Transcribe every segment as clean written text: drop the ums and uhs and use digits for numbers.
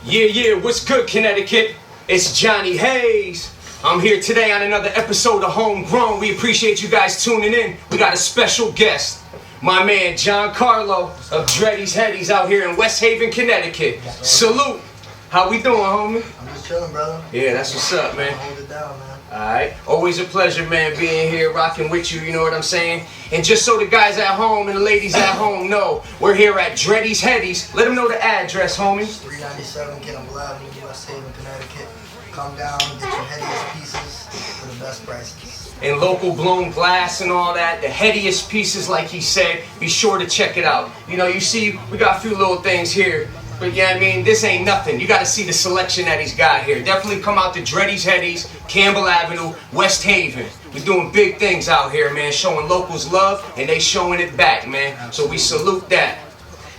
Yeah, what's good, Connecticut? It's Johnny Haze. I'm here today on another episode of Homegrown. We appreciate you guys tuning in. We got a special guest, my man Giancarlo of Dreadies Headies out here in West Haven, Connecticut. Salute. How we doing, homie? I'm just chilling, brother. Yeah, that's what's up, man. Hold it down, man. Alright, always a pleasure, man, being here, rocking with you, you know what I'm saying? And just so the guys at home and the ladies at home know, we're here at Dreadies Headies. Let them know the address, homie. 397 Giancarlo Berg, West Haven, Connecticut. Come down, get your headiest pieces for the best prices. And local blown glass and all that, the headiest pieces, like he said. Be sure to check it out. You know, you see, we got a few little things here. But yeah, I mean, this ain't nothing. You got to see the selection that he's got here. Definitely come out to Dreadies Headies, Campbell Avenue, West Haven. We're doing big things out here, man. Showing locals love, and they showing it back, man. So we salute that.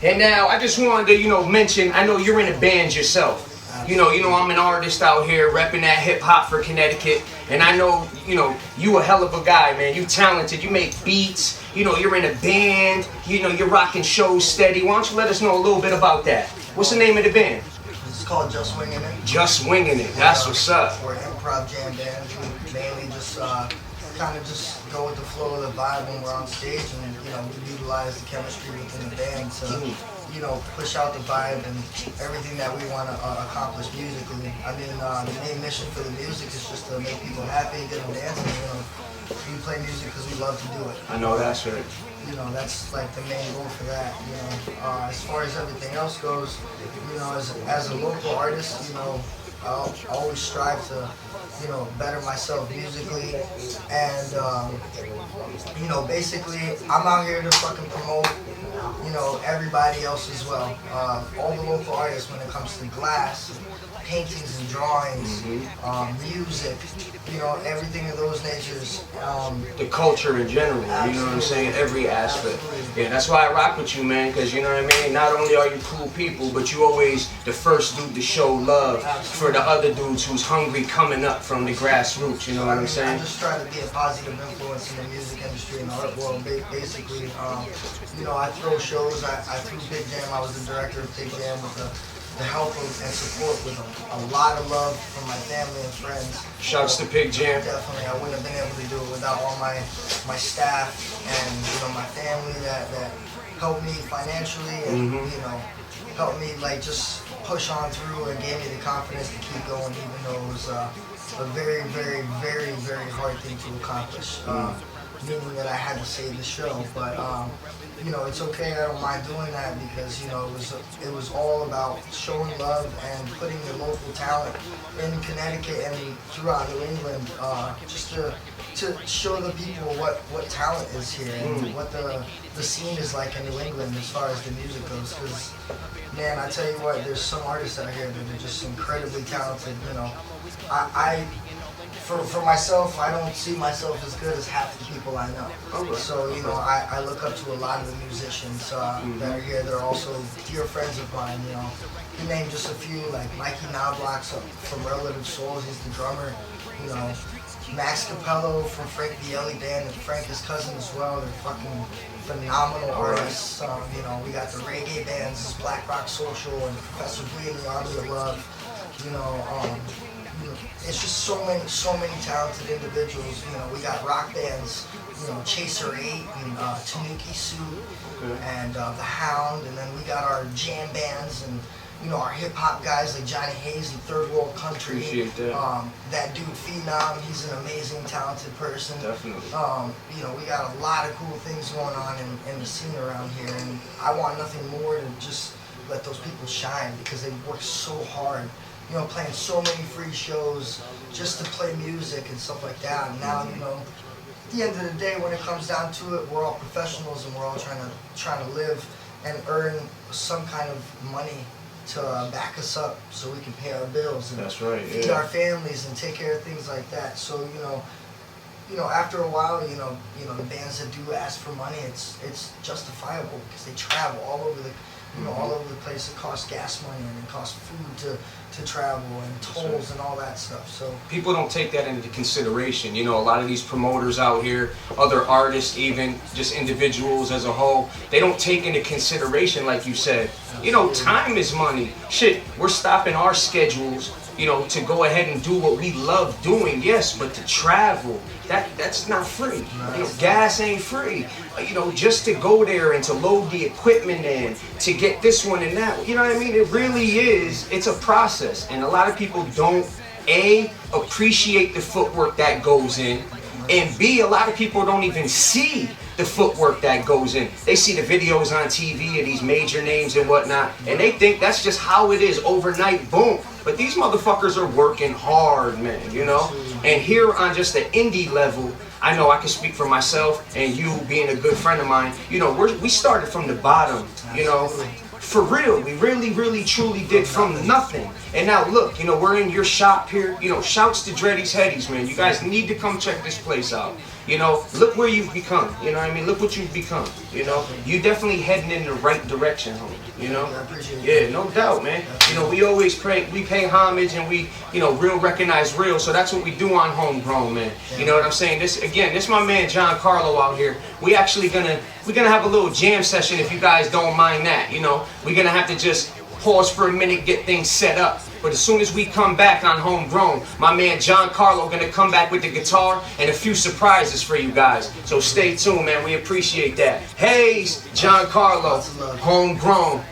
And now, I just wanted to, mention, I know you're in a band yourself. You know, I'm an artist out here repping that hip hop for Connecticut. And I know, you a hell of a guy, man. You talented. You make beats. You're in a band. You're rocking shows steady. Why don't you let us know a little bit about that? What's the name of the band? It's called Just Wingin It. Just Wingin It. That's what's up. We're an improv jam band. We mainly just kind of just go with the flow of the vibe when we're on stage, and we utilize the chemistry within the band to push out the vibe and everything that we want to accomplish musically. I mean, the main mission for the music is just to make people happy, get them dancing. We play music because we love to do it. I know that's right. That's like the main goal for that. As far as everything else goes, as a local artist, I'll always strive to, better myself musically, and basically, I'm out here to fucking promote, everybody else as well. All the local artists when it comes to glass, paintings and drawings, music, everything of those natures. The culture in general, you know what I'm saying? Every aspect. Yeah, that's why I rock with you, man, because you know what I mean? Not only are you cool people, but you always the first dude to show love for the other dudes who's hungry coming up from the grassroots, you know what I'm saying? I just try to be a positive influence in the music industry and the art world, basically. I throw shows, I threw Big Jam, I was the director of Big Jam with the help and support with a lot of love from my family and friends. Shouts to Big Jam. Definitely, I wouldn't have been able to do it without all my staff and my family that helped me financially and helped me just push on through and gave me the confidence to keep going, even though it was a very, very, very, very hard thing to accomplish. Meaning that I had to save the show, but it's okay. I don't mind doing that because it was all about showing love and putting the local talent in Connecticut and throughout New England, just to show the people what talent is here and what the scene is like in New England as far as the music goes. Because man, I tell you what, there's some artists out here that are just incredibly talented. For myself, I don't see myself as good as half the people I know. Okay. So, I look up to a lot of the musicians that are here. They're also dear friends of mine, To name just a few, like Mikey Knobloch's from Relative Souls, he's the drummer. Max Capello from Frank Bielli Band, and Frank is cousin as well. They're fucking phenomenal artists. We got the reggae bands, Black Rock Social and Professor B and the Army of Love. It's just so many talented individuals. We got rock bands, Chaser 8 and Tanuki Suit and The Hound, and then we got our jam bands and our hip hop guys like Johnny Haze and Third World Country. Appreciate that. That dude Phenom, he's an amazing, talented person. Definitely. We got a lot of cool things going on in the scene around here, and I want nothing more than just let those people shine because they work so hard. Playing so many free shows just to play music and stuff like that. And now, at the end of the day, when it comes down to it, we're all professionals and we're all trying to live and earn some kind of money to back us up so we can pay our bills and that's right, feed our families and take care of things like that. So, after a while, the bands that do ask for money, it's justifiable because they travel all over you know, all over the place. It costs gas money and it costs food to travel and tolls and all that stuff. So people don't take that into consideration. You know, a lot of these promoters out here, other artists, even just individuals as a whole, they don't take into consideration, like you said. You know, time is money. Shit, we're stopping our schedules, you know, to go ahead and do what we love doing, yes, but to travel, that's not free. You know, gas ain't free. You know, just to go there and to load the equipment in, to get this one and that, you know what I mean? It really is, it's a process. And a lot of people don't, A, appreciate the footwork that goes in, and B, a lot of people don't even see the footwork that goes in. They see the videos on TV of these major names and whatnot, and they think that's just how it is overnight, boom. But these motherfuckers are working hard, man, you know? And here on just the indie level, I know I can speak for myself and you being a good friend of mine, you know, we started from the bottom, you know? For real, we really truly did from nothing. And now look, you know, we're in your shop here. You know, shouts to Dreadies Headies, man. You guys need to come check this place out. You know, look where you've become. You know what I mean? Look what you've become. You know, you definitely heading in the right direction, homie. You know? I appreciate it. Yeah, no doubt, man. You know, we always pay homage and we, you know, real recognize real. So that's what we do on Homegrown, man. You know what I'm saying? This my man Giancarlo out here. We're gonna have a little jam session if you guys don't mind that. You know, we're gonna have to just pause for a minute, get things set up. But as soon as we come back on Homegrown, my man Giancarlo gonna come back with the guitar and a few surprises for you guys. So stay tuned, man. We appreciate that. Haze, Giancarlo, Homegrown.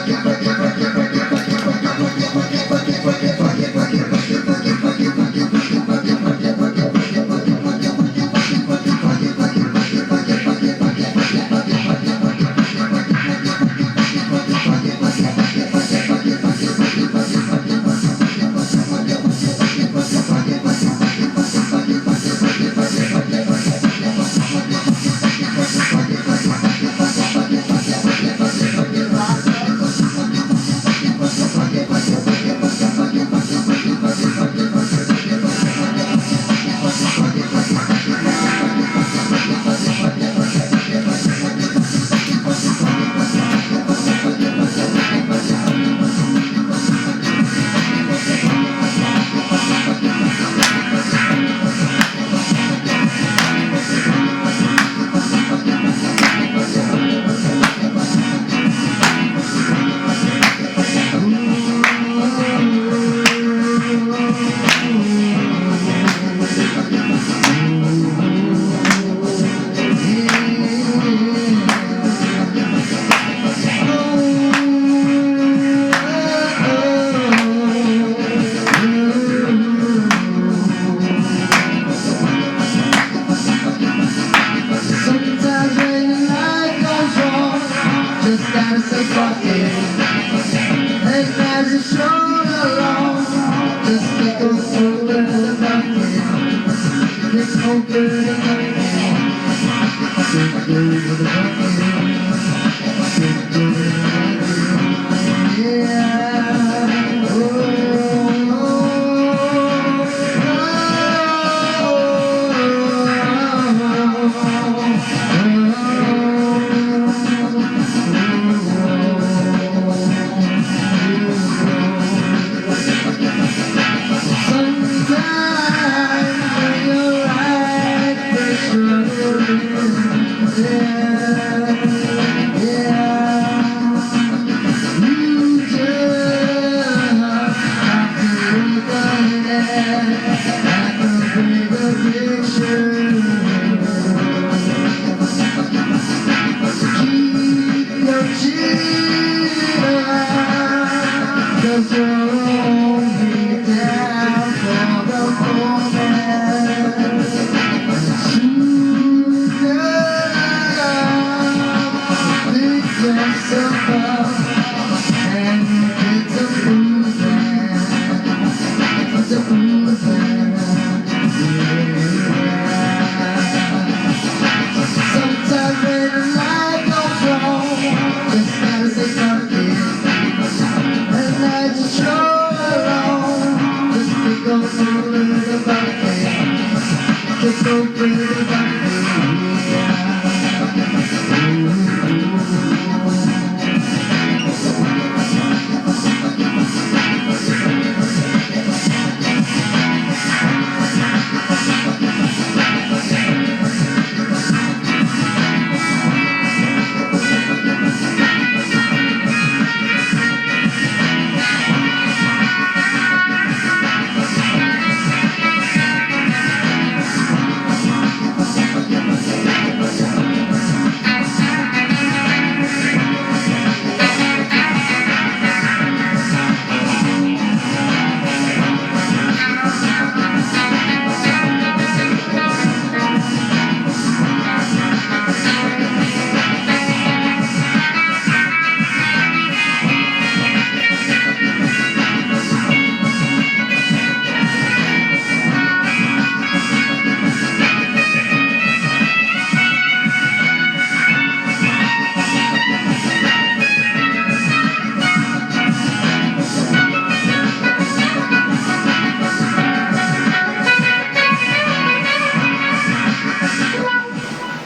Fuck it. gotta say fuck it. And as you stroll along, just kick over the bucket. Kick over the bucket. Kick over the bucket. Kick over the bucket. Yeah. Oh.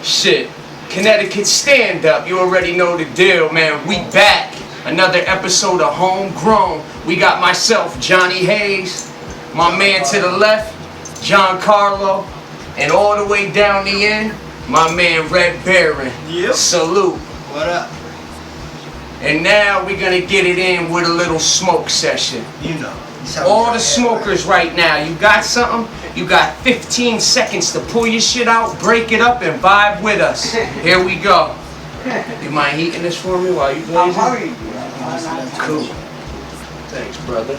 Shit, Connecticut stand up. You already know the deal, man. We back. Another episode of Homegrown. We got myself, Johnny Haze, my man to the left, Giancarlo, and all the way down the end, my man Red Baron. Yep. Salute. What up? And now we're gonna get it in with a little smoke session. You know. All the smokers right now, you got something? You got 15 seconds to pull your shit out, break it up, and vibe with us. Here we go. You mind heating this for me while you blazing? Cool. Thanks, brother.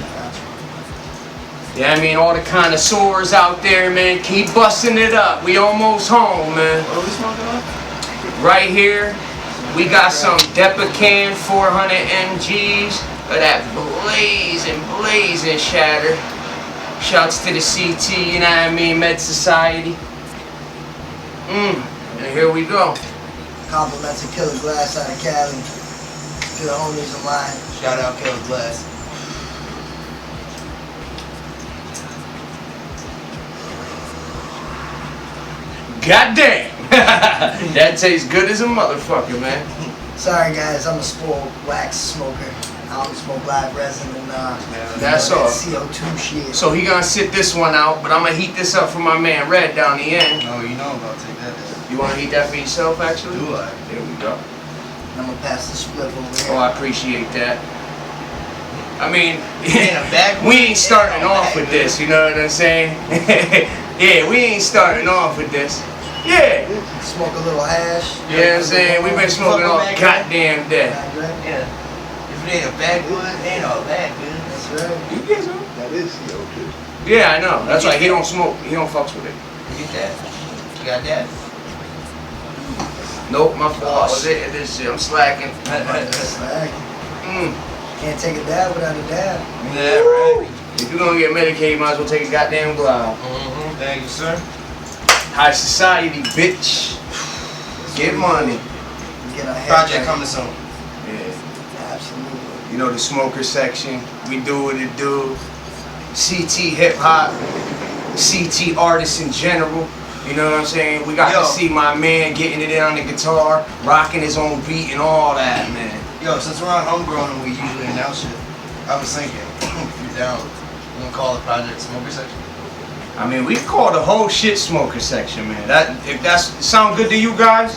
Yeah, I mean, all the connoisseurs out there, man, keep busting it up. We almost home, man. What are we smoking on? Right here, we got some Depacan 400 mgs of that blazing shatter. Shouts to the CT, you know what I mean, Med Society. And here we go. Compliments of Killer Glass out of Cali. To the homies of mine. Shout out Killer Glass. Goddamn! That tastes good as a motherfucker, man. Sorry guys, I'm a spoiled wax smoker. I don't smoke live resin and That's all. CO2 shit. So he gonna sit this one out, but I'm gonna heat this up for my man Red down the end. Oh, you know I'm about to take that down. You wanna heat that for yourself, actually? Do I? There we go. I'm gonna pass the split over here. Oh, I appreciate that. I mean, Ain't a bad we ain't starting one. off with this, you know what I'm saying? Yeah, we ain't starting off with this. Yeah. Smoke a little hash. You know what I'm saying? We've been smoking all goddamn day. Yeah. If it ain't a bad good, it ain't all bad good. That's right. You get some? That is CO2. Yeah, I know. That's why he don't smoke. He don't fucks with it. You get that? You got that? Nope, my fault. This shit, I'm slacking. Can't take a dab without a dab. Yeah, right. If you're gonna get Medicaid, you might as well take a goddamn glove. Thank you, sir. High society, bitch. Get money. Get our head Project right. coming soon. Yeah. Absolutely. You know the smoker section. We do what it do. CT hip hop. CT artists in general. You know what I'm saying? We got to see my man getting it in on the guitar, rocking his own beat and all that, man. Yo, since we're on Homegrown and we usually announce it, I was thinking, if you're down, we're gonna call the project Smoker Section. I mean, we call the whole shit smoker section, man. If that's sound good to you guys,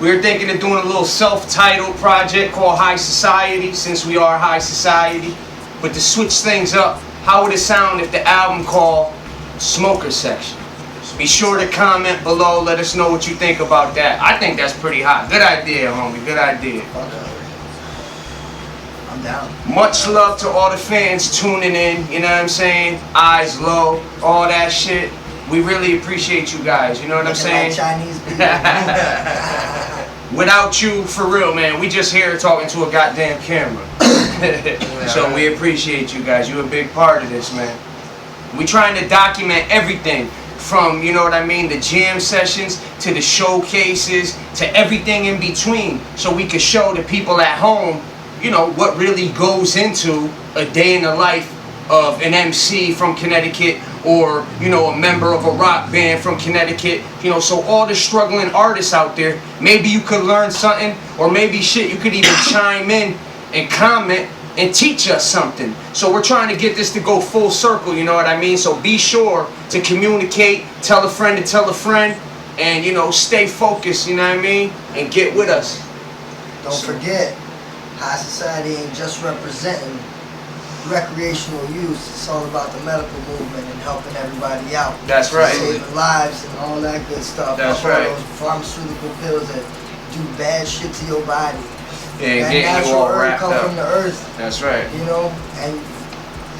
we were thinking of doing a little self-titled project called High Society, since we are High Society. But to switch things up, how would it sound if the album called Smoker Section? Be sure to comment below. Let us know what you think about that. I think that's pretty hot. Good idea, homie. Good idea. I'm down. Much love to all the fans tuning in. You know what I'm saying? Eyes low, all that shit. We really appreciate you guys. You know what I'm saying? Like Chinese people. Without you, for real, man, we just here talking to a goddamn camera. So we appreciate you guys. You're a big part of this, man. We trying to document everything. From, you know what I mean, the jam sessions to the showcases to everything in between, so we could show the people at home, you know, what really goes into a day in the life of an MC from Connecticut, or, you know, a member of a rock band from Connecticut. You know, so all the struggling artists out there, maybe you could learn something, or maybe shit, you could even chime in and comment and teach us something. So we're trying to get this to go full circle, you know what I mean? So be sure to communicate, tell a friend to tell a friend, and, you know, stay focused, you know what I mean? And get with us. Don't forget, High Society ain't just representing recreational use. It's all about the medical movement and helping everybody out. That's right. Saving lives and all that good stuff. That's all right. Those pharmaceutical pills that do bad shit to your body. Yeah, that getting you natural all herb wrapped come up. from the earth. That's right. You know, and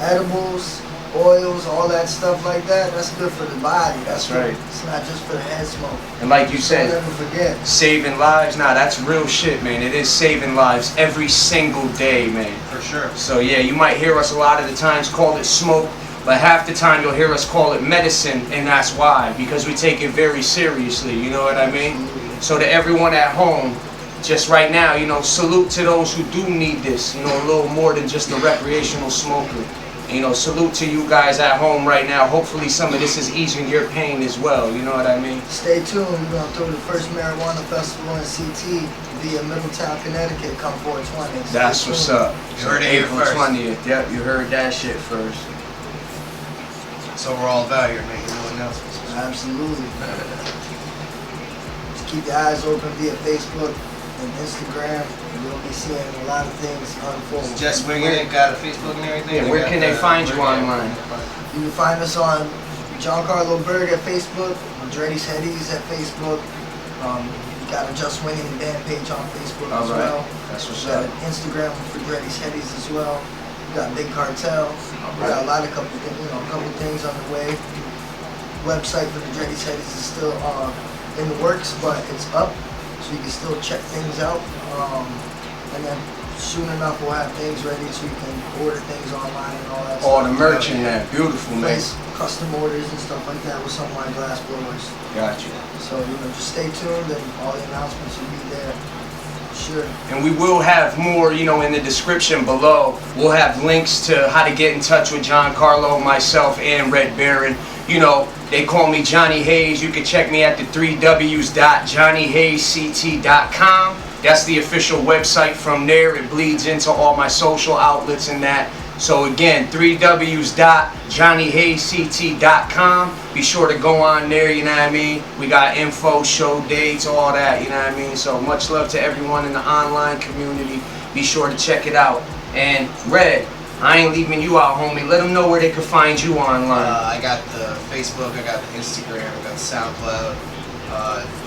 edibles, oils, all that stuff like that, that's good for the body. That's right. It's not just for the head smoke. And like you Don't said, ever forget. saving lives, nah, that's real shit, man. It is saving lives every single day, man. For sure. So yeah, you might hear us a lot of the times call it smoke, but half the time you'll hear us call it medicine, and that's why, because we take it very seriously, you know what I mean? So to everyone at home, just right now, you know, salute to those who do need this, you know, a little more than just a recreational smoker. You know, salute to you guys at home right now. Hopefully some of this is easing your pain as well, you know what I mean? Stay tuned. We're going to throw the first marijuana festival in CT via Middletown, Connecticut, come 420. That's what's up. You heard it here April first. 20th. Yep, you heard that shit first. So we're all about here making new announcements. Absolutely. Just keep your eyes open via Facebook and Instagram. You'll be seeing a lot of things unfold. Just Wingin It got a Facebook and everything. Yeah, where can they find you online? You can find us on Giancarlo Berg at Facebook, Dreadies Headies at Facebook. We got a Just Wingin It band page on Facebook as well. That's what's We got up. an Instagram for Dreadies Headies as well. We got Big Cartel. We got a couple things on the way. Website for the Dreadies Headies is still in the works, but it's up, so you can still check things out. And then soon enough we'll have things ready so you can order things online and all that All stuff. the merch in there. Beautiful, man. Place custom orders and stuff like that with some of my glass blowers. Got you. So, just stay tuned and all the announcements will be there. Sure. And we will have more, you know, in the description below. We'll have links to how to get in touch with Giancarlo, myself, and Red Baron. You know, they call me Johnny Haze. You can check me at the 3Ws.JohnnyHazeCT.com. That's the official website. From there, it bleeds into all my social outlets and that. So again, 3Ws.JohnnyHazeCT.com. Be sure to go on there, you know what I mean? We got info, show dates, all that, you know what I mean? So much love to everyone in the online community. Be sure to check it out. And Red, I ain't leaving you out, homie. Let them know where they can find you online. I got the Facebook, I got the Instagram, I got the SoundCloud.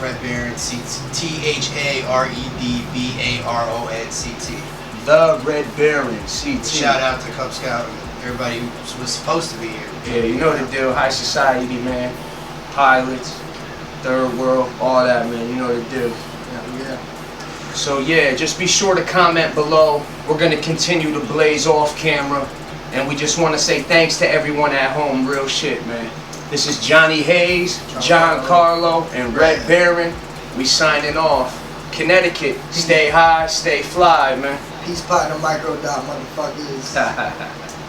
Red Baron, THAREDBARONCT. The Red Baron, CT. Shout out to Cub Scout and everybody who was supposed to be here. Yeah, you know the deal. High society, man. Pilots, third world, all that, man. You know the deal. Yeah, Yeah. So yeah, just be sure to comment below. We're gonna continue to blaze off camera, and we just want to say thanks to everyone at home. Real shit, man. This is Johnny Haze, Giancarlo, and Red Baron. We signing off. Connecticut, stay high, stay fly, man. Peace, partner, micro dot, motherfuckers.